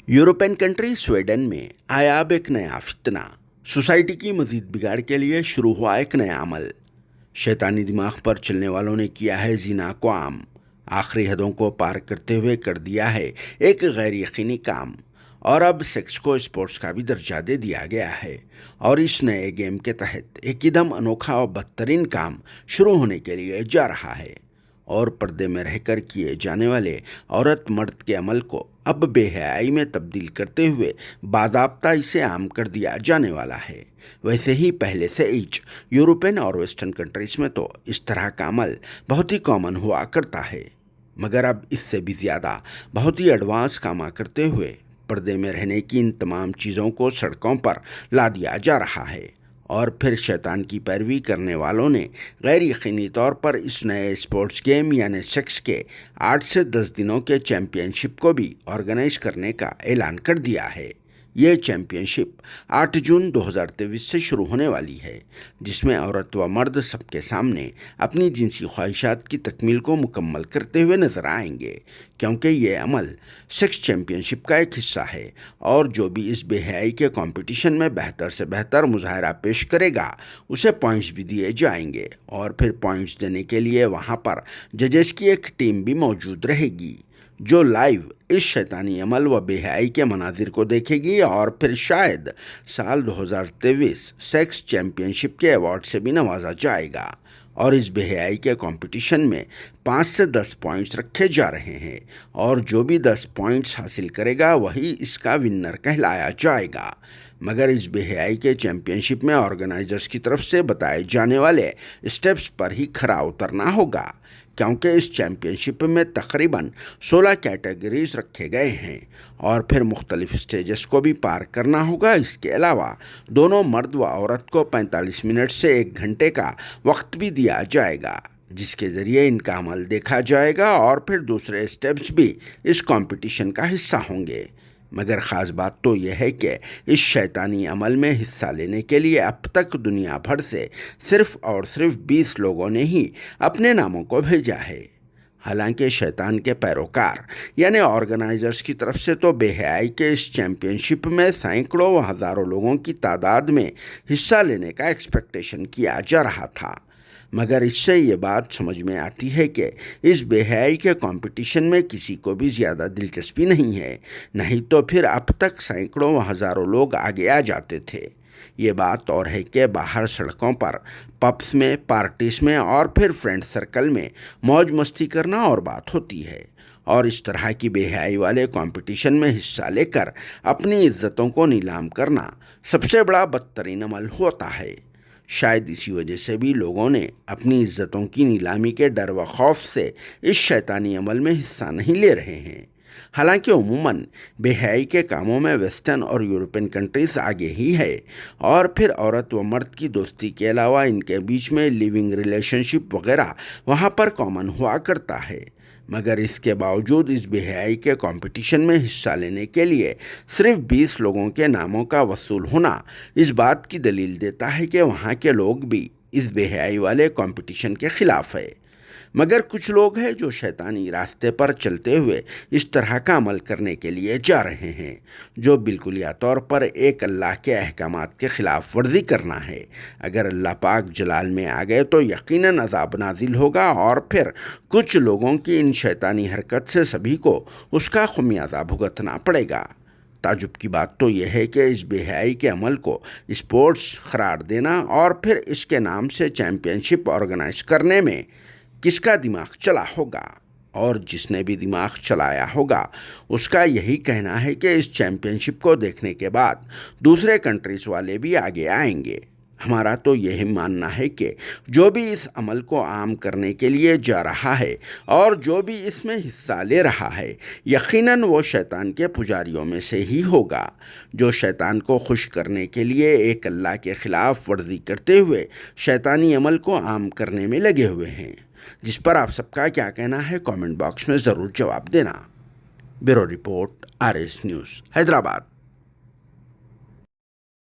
European country Sweden में आया अब एक नया फितना। सोसाइटी की मजीद बिगाड़ के लिए शुरू हुआ एक नया अमल। शैतानी दिमाग पर चलने वालों ने किया है जिना को आम। आखिरी हदों को पार करते हुए कर दिया है एक गैर यकीनी काम। और अब सेक्स को स्पोर्ट्स का भी दर्जा दे दिया गया है। और इस नए गेम के तहत एक एकदम अनोखा और बदतरीन काम शुरू होने के लिए जा रहा है। और पर्दे में रहकर किए जाने वाले औरत मर्द के अमल को अब बेहयाई में तब्दील करते हुए बाज़ाब्ता इसे आम कर दिया जाने वाला है। वैसे ही पहले से ही यूरोपियन और वेस्टर्न कंट्रीज़ में तो इस तरह का अमल बहुत ही कॉमन हुआ करता है, मगर अब इससे भी ज़्यादा बहुत ही एडवांस कामा करते हुए पर्दे में रहने की इन तमाम चीज़ों को सड़कों पर ला दिया जा रहा है। और फिर शैतान की पैरवी करने वालों ने गैर यकीनी तौर पर इस नए स्पोर्ट्स गेम यानी सेक्स के 8 से 10 दिनों के चैम्पियनशिप को भी ऑर्गेनाइज करने का ऐलान कर दिया है। ये चैम्पियनशिप 8 जून 2023 से शुरू होने वाली है, जिसमें औरत व मर्द सबके सामने अपनी जिनसी ख्वाहिशात की तकमील को मुकम्मल करते हुए नजर आएंगे, क्योंकि ये अमल सेक्स चैम्पियनशिप का एक हिस्सा है। और जो भी इस बेहयाई के कंपटीशन में बेहतर से बेहतर मुजाहरा पेश करेगा उसे पॉइंट्स भी दिए जाएंगे। और फिर पॉइंट्स देने के लिए वहाँ पर जजेस की एक टीम भी मौजूद रहेगी, जो लाइव इस शैतानी अमल व बेहयाई के मनाजिर को देखेगी और फिर शायद साल 2023 सेक्स चैम्पियनशिप के अवार्ड से भी नवाजा जाएगा। और इस बेहयाई के कंपटीशन में 5 से 10 पॉइंट्स रखे जा रहे हैं, और जो भी 10 पॉइंट्स हासिल करेगा वही इसका विनर कहलाया जाएगा। मगर इस बेहयाई के चैम्पियनशिप में ऑर्गेनाइजर्स की तरफ से बताए जाने वाले स्टेप्स पर ही खरा उतरना होगा, क्योंकि इस चैम्पियनशिप में तकरीबन 16 कैटेगरीज रखे गए हैं और फिर मुख्तलिफ स्टेजेस को भी पार करना होगा। इसके अलावा दोनों मर्द व औरत को 45 मिनट से 1 घंटे का वक्त भी दिया जाएगा, जिसके ज़रिए इनका अमल देखा जाएगा और फिर दूसरे स्टेप्स भी इस कंपटीशन का हिस्सा होंगे। मगर ख़ास बात तो यह है कि इस शैतानी अमल में हिस्सा लेने के लिए अब तक दुनिया भर से सिर्फ़ और सिर्फ 20 लोगों ने ही अपने नामों को भेजा है। हालांकि शैतान के पैरोकार यानी ऑर्गेनाइजर्स की तरफ से तो बेहयाई के इस चैम्पियनशिप में सैकड़ों व हज़ारों लोगों की तादाद में हिस्सा लेने का एक्सपेक्टेशन किया जा रहा था। मगर इससे ये बात समझ में आती है कि इस बेहयाई के कंपटीशन में किसी को भी ज़्यादा दिलचस्पी नहीं है, नहीं तो फिर अब तक सैकड़ों व हज़ारों लोग आगे आ जाते थे। ये बात और है कि बाहर सड़कों पर, पब्स में, पार्टीज में और फिर फ्रेंड सर्कल में मौज मस्ती करना और बात होती है, और इस तरह की बेहयाई वाले कंपटीशन में हिस्सा लेकर अपनी इज्जतों को नीलाम करना सबसे बड़ा बदतरीन अमल होता है। शायद इसी वजह से भी लोगों ने अपनी इज्जतों की नीलामी के डर व खौफ से इस शैतानी अमल में हिस्सा नहीं ले रहे हैं। हालांकि उमूमन बेहयाई के कामों में वेस्टर्न और यूरोपियन कंट्रीज आगे ही है, और फिर औरत व मर्द की दोस्ती के अलावा इनके बीच में लिविंग रिलेशनशिप वगैरह वहाँ पर कॉमन हुआ करता है। मगर इसके बावजूद इस बेहयाई के कंपटीशन में हिस्सा लेने के लिए सिर्फ 20 लोगों के नामों का वसूल होना इस बात की दलील देता है कि वहाँ के लोग भी इस बेहयाई वाले कंपटीशन के ख़िलाफ़ है। मगर कुछ लोग हैं जो शैतानी रास्ते पर चलते हुए इस तरह का अमल करने के लिए जा रहे हैं, जो बिल्कुल या तौर पर एक अल्लाह के अहकामात के ख़िलाफ़ वर्जी करना है। अगर अल्लाह पाक जलाल में आ गए तो यकीनन अज़ाब नाजिल होगा, और फिर कुछ लोगों की इन शैतानी हरकत से सभी को उसका खुमियाजा भुगतना पड़ेगा। ताजुब की बात तो यह है कि इस बेहयाई के अमल को स्पोर्ट्स करार देना और फिर इसके नाम से चैम्पियनशिप ऑर्गेनाइज करने में किसका दिमाग चला होगा, और जिसने भी दिमाग चलाया होगा उसका यही कहना है कि इस चैम्पियनशिप को देखने के बाद दूसरे कंट्रीज़ वाले भी आगे आएंगे। हमारा तो यही मानना है कि जो भी इस अमल को आम करने के लिए जा रहा है और जो भी इसमें हिस्सा ले रहा है, यकीनन वो शैतान के पुजारियों में से ही होगा, जो शैतान को खुश करने के लिए एक अल्लाह के ख़िलाफ़ वर्जी करते हुए शैतानी अमल को आम करने में लगे हुए हैं। जिस पर आप सबका क्या कहना है कमेंट बॉक्स में ज़रूर जवाब देना। Bureau report, RS news, Hyderabad.